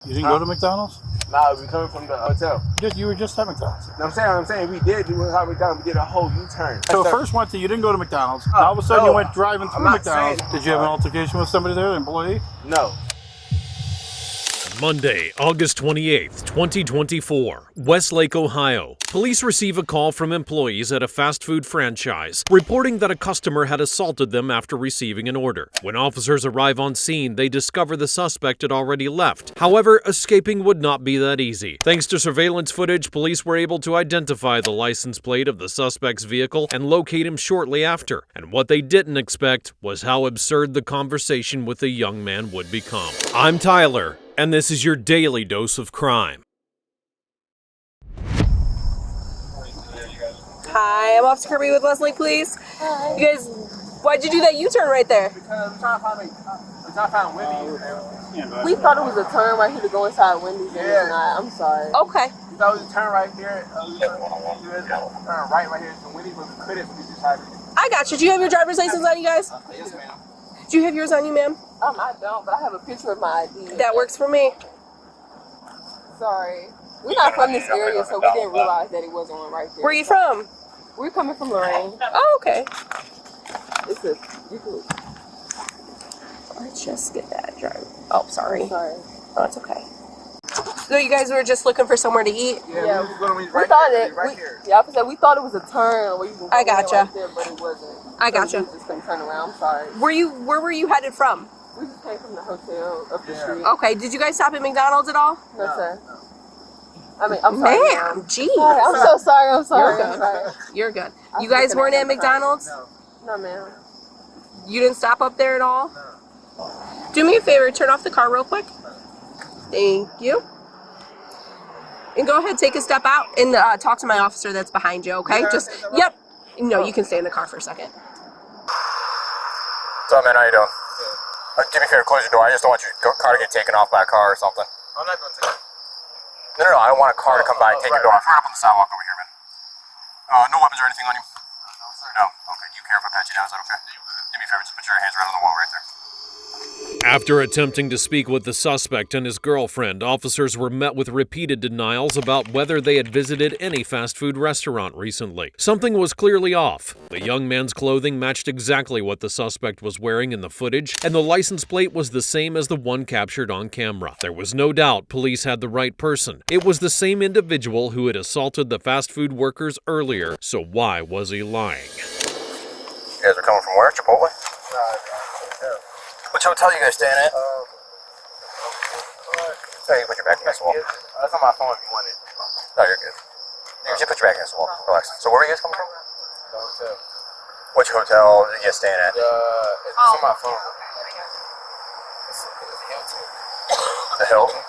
You didn't go to McDonald's? Nah, we coming from the hotel. You were just at McDonald's. No, I'm saying we did. We went to McDonald's. We did a whole U-turn. So first went to, you didn't go to McDonald's. Now all of a sudden you went driving through McDonald's. Did you have an altercation with somebody there, an employee? No. Monday, August 28th, 2024, Westlake, Ohio. Police receive a call from employees at a fast food franchise reporting that a customer had assaulted them after receiving an order. When officers arrive on scene, they discover the suspect had already left. However, escaping would not be that easy. Thanks to surveillance footage, police were able to identify the license plate of the suspect's vehicle and locate him shortly after. And what they didn't expect was how absurd the conversation with the young man would become. I'm Tyler, and this is your daily dose of crime. Hi, I'm Officer Kirby with Westlake Police. Hi. You guys, why'd you do that U-turn right there? Because we're trying to find Wendy's. We thought it was a turn right here to go inside Wendy's, and it's not. I'm sorry. Okay. We thought it was a turn right here. Turn right here to Wendy's, but we couldn't. We decided. I got you. Do you have your driver's license on you guys? Yes, ma'am. Do you have yours on you, ma'am? I don't, but I have a picture of my ID. That works for me. Sorry. We're not from this area, so we didn't realize that it wasn't one right there. Where are you from? We're coming from Lorraine. Oh, okay. Let's just get that driver. Oh, sorry. Sorry. Oh, it's okay. So you guys were just looking for somewhere to eat? Yeah. We thought we thought it was a turn where you can go I gotcha. right there, but it wasn't. I gotcha. So we just couldn't turn around. I'm sorry. Where were you headed from? We just came from the hotel up the street. Okay. Did you guys stop at McDonald's at all? No, sir. I mean, I'm sorry. Ma'am, geez. Sorry, I'm so sorry. I'm sorry. You're good. You're good. You guys weren't at McDonald's? No, ma'am. You didn't stop up there at all? No. Do me a favor, turn off the car real quick. Thank you. And go ahead, take a step out and talk to my officer that's behind you, okay? Yep. No, you can stay in the car for a second. What's up, man? How you doing? Do me a favor, close your door. I just don't want your car to get taken off by a car or something. I'm not going to take it. No, I don't want a car to come by and take your door off. Right up on the sidewalk over here, man. No weapons or anything on you? No? Okay. Do you care if I pat you down? Is that okay? Do me a favor, just put your hands right on the wall right there. After attempting to speak with the suspect and his girlfriend, officers were met with repeated denials about whether they had visited any fast food restaurant recently. Something was clearly off. The young man's clothing matched exactly what the suspect was wearing in the footage, and the license plate was the same as the one captured on camera. There was no doubt police had the right person. It was the same individual who had assaulted the fast food workers earlier, so why was he lying? You guys are coming from where? Chipotle? Which hotel you guys staying at? Hey, you put your back against the wall. That's on my phone if you want it. No, you're good. You just put your back against the wall. Relax. So where are you guys coming from? The hotel. Which hotel are you guys staying at? It's on my phone. It's Hilton. The Hilton?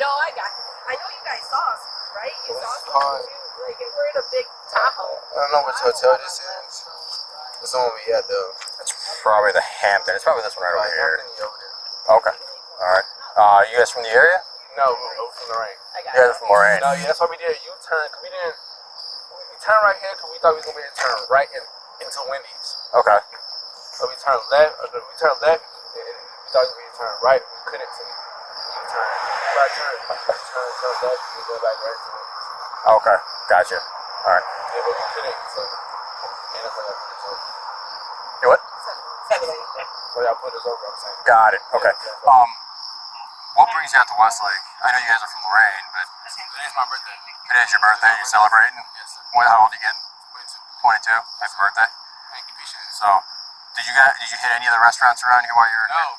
No, I got it. I know you guys saw us, right? You saw us too. Like, we're in a big Tahoe. I don't know which hotel this is. It's the one we at, though. It's probably the Hampton. It's probably this one right over here. Okay. All right. You guys from the area? No, we're from Lorraine. You guys are from Lorraine. No, yeah, that's why we did a U-turn. Cause we turned right here because we thought we was going to be able to turn right into Wendy's. Okay. So we turned left, and we thought we was going to turn right. We couldn't, so we turned. Right turn left, we go back right to Wendy's. Okay. Gotcha. All right. Yeah, but we couldn't, so and that's why I put this over. You what? So y'all put this over, I'm saying. Got it. Okay. What brings you out to Westlake? I know you guys are from Lorraine, but Today's my birthday. today's your birthday. You're celebrating? Yes, sir. How old are you getting? 22. 22. Happy birthday. Thank you, appreciate it. So, did you hit any of the restaurants around here while you were? No,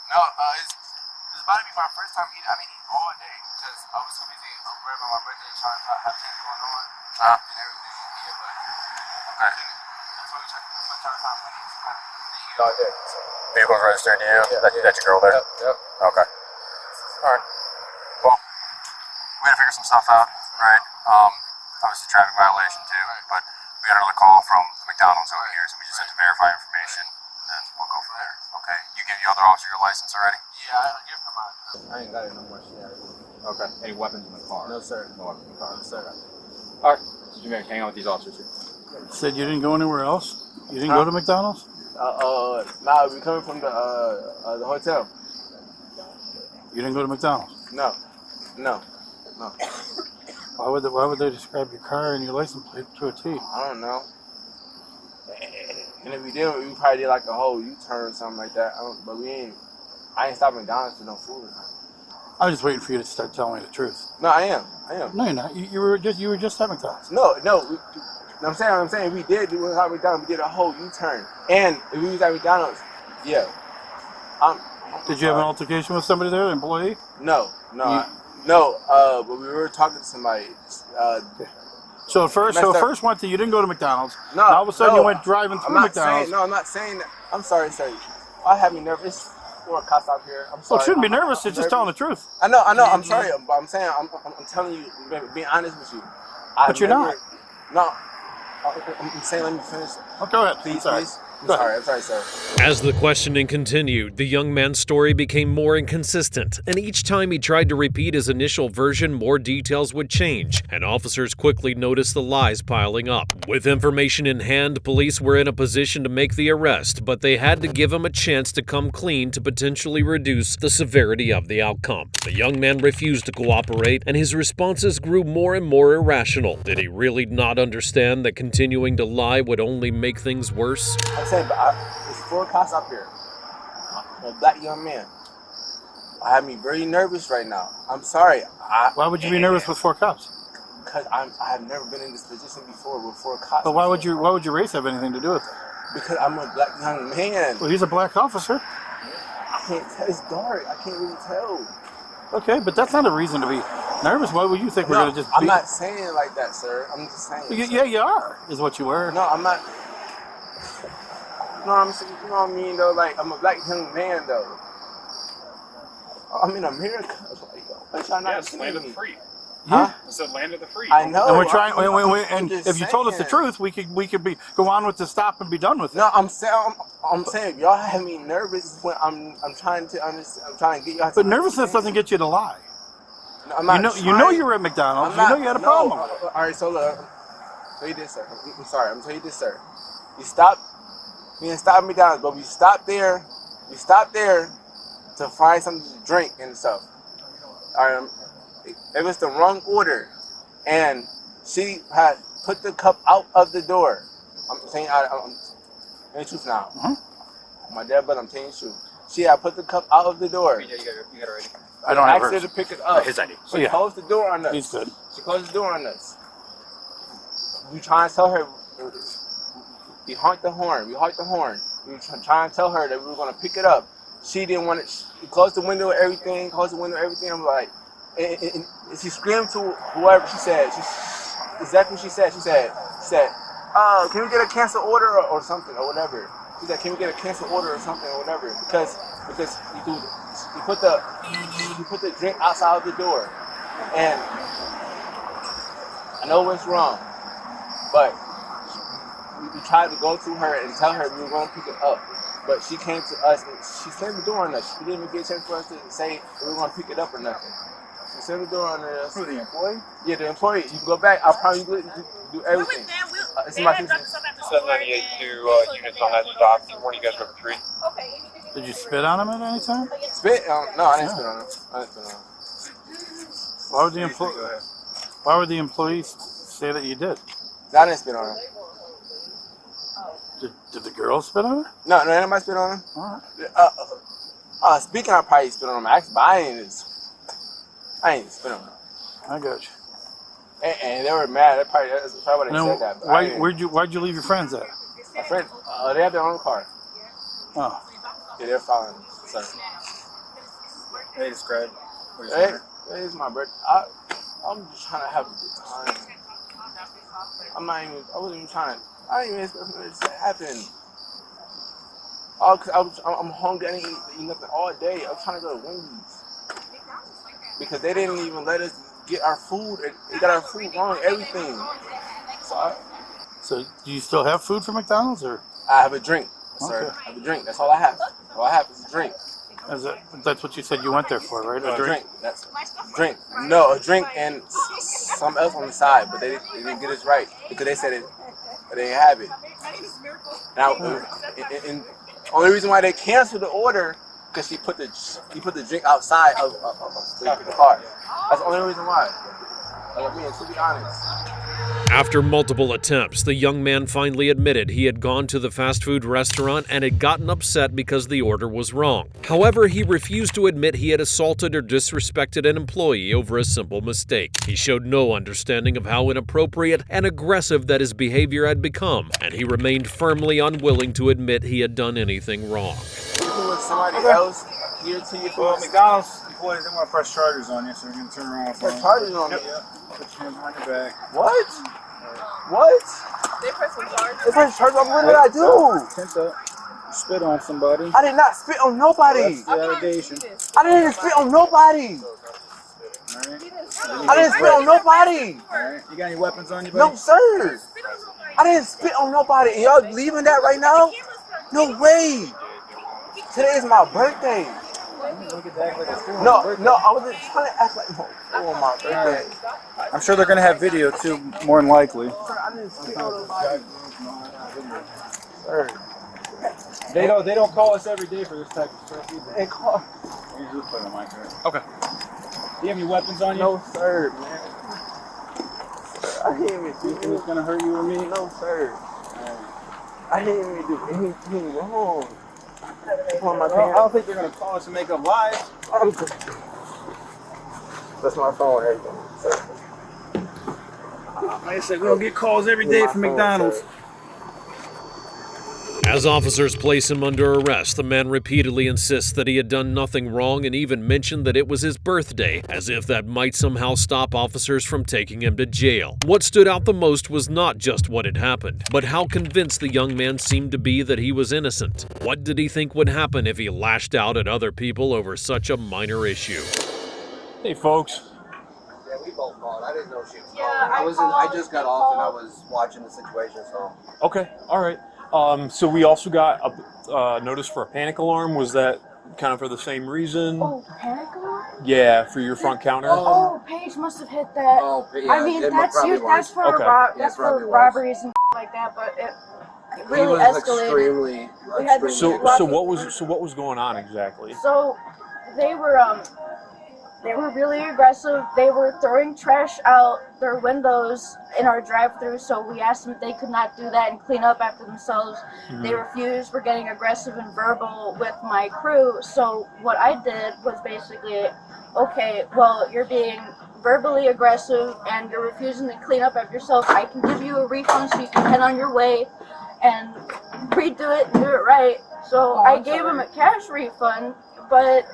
it's about to be my first time eating. I didn't eat all day because I was too busy worried about my birthday, trying to have things going on and everything. Yeah, but I couldn't. That's why we're trying to find money to eat all day. So. Vehicles registered to you? Yeah. That's your girl there? Yep. Okay. All right. Well, we gotta figure some stuff out, right? Obviously traffic violation too, but we got another call from McDonald's over here, so we just have to verify information, and then we'll go from there. Okay. You give your other officer your license already? Yeah, I give her mine. I ain't got it no more. Okay. Any weapons in the car? No, sir. No weapons in the car. No, sir. All right. So you may hang out with these officers here. Said you didn't go anywhere else? You didn't go to McDonald's? Nah, we coming from the hotel. You didn't go to McDonald's. No. Why would they describe your car and your license plate to a T? I don't know. And if we did, we probably did like a whole U-turn or something like that. But I ain't stopped at McDonald's for no food or nothing. I'm just waiting for you to start telling me the truth. No, I am. No, you're not. You were just at McDonald's. No. I'm saying we did. We went at McDonald's. We did a whole U-turn. And if we was at McDonald's, yeah. Did you have an altercation with somebody there, an employee? No. But we were talking to somebody. So first went to, you didn't go to McDonald's. No. Now all of a sudden you went driving through McDonald's. I'm not saying that. I'm sorry, sir. I have me nervous. Or cops out here. I'm sorry. Well, shouldn't be nervous. It's just telling the truth. I know. I'm sorry, but I'm saying I'm telling you, being honest with you. But you're not. No. I'm saying, let me finish. Oh, go ahead. Please. I'm sorry, sir. As the questioning continued, the young man's story became more inconsistent, and each time he tried to repeat his initial version, more details would change, and officers quickly noticed the lies piling up. With information in hand, police were in a position to make the arrest, but they had to give him a chance to come clean to potentially reduce the severity of the outcome. The young man refused to cooperate, and his responses grew more and more irrational. Did he really not understand that continuing to lie would only make things worse? I'm saying, but there's 4 cops up here. I'm a black young man. I have me very nervous right now. I'm sorry. Why would you be nervous with 4 cops? Because I have never been in this position before with 4 cops. But why would your race have anything to do with it? Because I'm a black young man. Well, he's a black officer. I can't tell. It's dark. I can't really tell. Okay, but that's not a reason to be nervous. Why would you think we're going to just I'm not saying it like that, sir. I'm just saying. Yeah, you are, is what you were. No, I'm not. No, I'm saying, you know what I mean, though? Like, I'm a black young man, though. I'm in America. Like, y'all not seeing land of me. the free. Huh? It's the land of the free. I know. And we're trying. And just if you told us the saying. truth, we could go on with the stop and be done with it. No, I'm saying y'all have me nervous when I'm trying to understand. I'm trying to get y'all. But nervousness doesn't get you to lie. No, I'm not You know you were at McDonald's. You know you had a problem. All right, so look. I'll tell you this, sir. I'm sorry. I'm telling you this, sir. We didn't stop at McDonald's, but we stopped there. We stopped there to find something to drink and stuff. All right. It was the wrong order, and she had put the cup out of the door. I'm saying, I'm telling the truth now. My dad, but I'm telling the truth. She had put the cup out of the door. Yeah, you got it ready. I don't have asked her to pick it up. His ID. She closed the door on us. He's good. She closed the door on us. We trying to tell her. We honked the horn. We were trying to tell her that we were going to pick it up. She didn't want it. She closed the window and everything. I'm like, and she screamed to whoever. She said, exactly what she said. She said, can we get a cancel order or something or whatever? She said, can we get a cancel order or something or whatever? Because you put the drink outside of the door, and I know it's wrong, but we tried to go to her and tell her we were going to pick it up. But she came to us and she slammed the door on us. She didn't even get a chance for us to say we were going to pick it up or nothing. She slammed the door on us. Who, the employee? Yeah, the employee. You can go back. I'll probably do everything. It's my sister. 798 units on that stop. Where you guys were 3. Did you spit on him at any time? Spit? No, I didn't spit on him. Why would the employees say that you did? I didn't spit on him. Did the girl spit on her? No, nobody spit on him. All right. Speaking, I probably spit on him. Actually, but I ain't spit on him. I got you. And they were mad. That's probably why they said that. But why'd you leave your friends at? My friend, they have their own car. Oh. Yeah, they're following me. So. Hey, describe. Hey, it's my birthday. I'm just trying to have a good time. I wasn't even trying to. I didn't even expect this to happen. I'm hungry. I didn't eat nothing all day. I was trying to go to Wendy's because they didn't even let us get our food. They got our food wrong, everything. So do you still have food from McDonald's, or? I have a drink, sir. Okay. I have a drink. That's all I have. All I have is a drink. That's what you said you went there for, right? A drink. That's a drink. No, a drink and something else on the side, but they didn't get us right because they said it. They didn't have it. Now, And only reason why they canceled the order because he put the drink outside of the car. That's the only reason why. Like, I mean, to be honest. After multiple attempts, the young man finally admitted he had gone to the fast food restaurant and had gotten upset because the order was wrong. However, he refused to admit he had assaulted or disrespected an employee over a simple mistake. He showed no understanding of how inappropriate and aggressive that his behavior had become, and he remained firmly unwilling to admit he had done anything wrong. People with somebody else here to you. Well, McDonald's employees, they want to press charges on you, so you're going to turn around. Press charges on me? Yep. Put your hands behind your back. What? What? They press charges. They press charges on me? What did I do? Tense up. You spit on somebody. I did not spit on nobody. That's the allegation. I didn't spit on nobody. Alright. I didn't spit on nobody. Alright. You got any weapons on you, buddy? No, sir. I didn't spit on nobody. And y'all leaving that right now? No way. Today is my birthday. No, I wasn't trying to act like on my birthday. I'm sure they're going to have video too, more than likely. Sir, I didn't spit on nobody. Sir. They don't call us every day for this type of stuff either. They call. You just put it on my car. Okay. Do you have any weapons on you? No, sir, man. Sir, I didn't even do Anything that's going to hurt you or me? No, sir. I didn't even do anything wrong. I don't think they're going to call us and make up lies. That's my phone and everything. Sir. Like I said, we don't get calls every day from McDonald's. As officers place him under arrest, the man repeatedly insists that he had done nothing wrong and even mentioned that it was his birthday, as if that might somehow stop officers from taking him to jail. What stood out the most was not just what had happened, but how convinced the young man seemed to be that he was innocent. What did he think would happen if he lashed out at other people over such a minor issue? Hey, folks. Yeah, we both called. I didn't know she was calling. I just got off and I was watching the situation, so. Okay, all right. So we also got a notice for a panic alarm. Was that kind of for the same reason? Oh, panic alarm? Yeah, for your front counter. Oh, Paige must have hit that. Oh, yeah, I mean, that's for Okay. that's for robberies and like that, but it really escalated. Extremely. So what was going on exactly? So they were really aggressive. They were throwing trash out their windows in our drive-thru, so we asked them if they could not do that and clean up after themselves. Mm-hmm. They refused. We're getting aggressive and verbal with my crew. So what I did was basically, okay, well, you're being verbally aggressive and you're refusing to clean up after yourself. I can give you a refund so you can head on your way and redo it and do it right. So I gave him a cash refund. But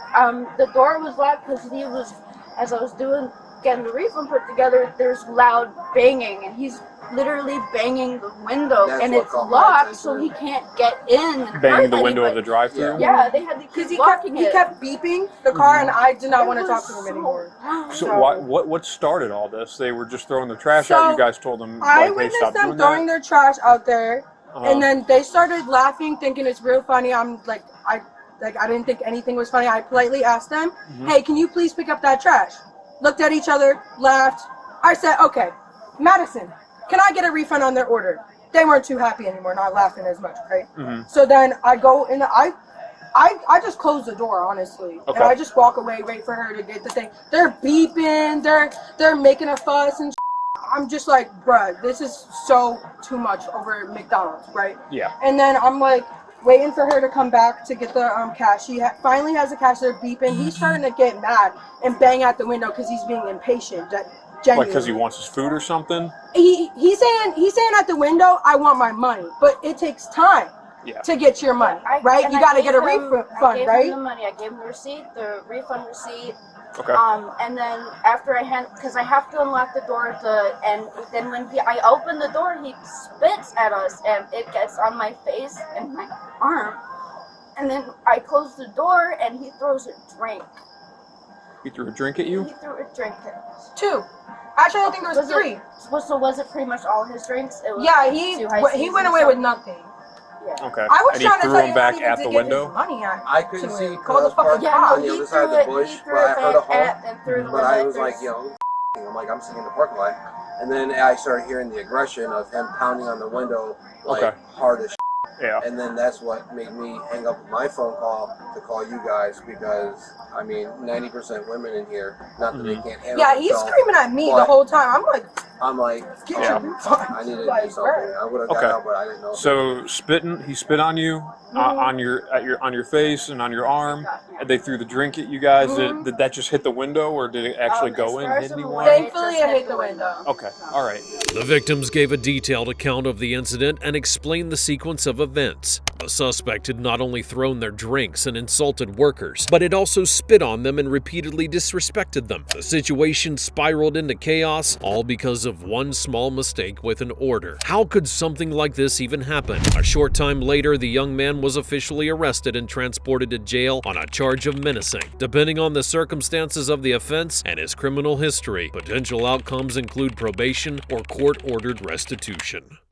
the door was locked because he was, as I was getting the refund put together, there's loud banging, and he's literally banging the window, and it's locked, so he can't get in. Banging the window of the drive-thru? Yeah, they had to keep locking it. He kept beeping the car, and I did not want to talk to him anymore. So what started all this? They were just throwing the trash out. You guys told them, I like, hey, witnessed stop them doing throwing that? their trash out there, and then they started laughing, thinking it's real funny. I'm like, I didn't think anything was funny. I politely asked them, hey, can you please pick up that trash? Looked at each other, laughed. I said, okay, Madison, can I get a refund on their order? They weren't too happy anymore, not laughing as much, right? Mm-hmm. So then I go in, I just close the door, honestly. Okay. And I just walk away, wait for her to get the thing. They're beeping, they're making a fuss and I'm just like, bruh, this is so too much over at McDonald's, right? Yeah. And then I'm like, waiting for her to come back to get the cash. She finally has the cash. They're beeping. He's starting to get mad and bang out the window because he's being impatient. Genuinely. Like because he wants his food or something? He's saying at the window, I want my money, but it takes time to get your money, right? You got to get a refund, right? I gave him the money. I gave him the receipt, the refund receipt. Okay. And then after because I have to unlock the door, and then when I open the door, he spits at us, and it gets on my face and my arm. And then I close the door, and he throws a drink. He threw a drink at you? He threw a drink at us. 2. Actually, I think there was 3. So was it pretty much all his drinks? It was he went away with nothing. Yeah. Okay. I was and trying he to threw tell him back you at the window? I couldn't see Call the fucking on the other side of the bush, but I heard a honk. But I was like, I'm like, I'm sitting in the parking lot. And then I started hearing the aggression of him pounding on the window, like, hard as shit. Yeah. And then that's what made me hang up my phone call to call you guys, because I mean 90% women in here. Not that they can't handle. Yeah, he's themselves, screaming at me the but whole time. I'm like, get Yeah. your refund. I needed to Like, do something. I would have got Okay. out, but I didn't know. So he spit on you, on your face and on your arm, and they threw the drink at you guys. Did that just hit the window, or did it actually go in, hit anyone? Thankfully, I hit the window. Okay, all right. The victims gave a detailed account of the incident and explained the sequence of events. The suspect had not only thrown their drinks and insulted workers, but had also spit on them and repeatedly disrespected them. The situation spiraled into chaos, all because of one small mistake with an order. How could something like this even happen? A short time later, the young man was officially arrested and transported to jail on a charge of menacing. Depending on the circumstances of the offense and his criminal history, potential outcomes include probation or court-ordered restitution.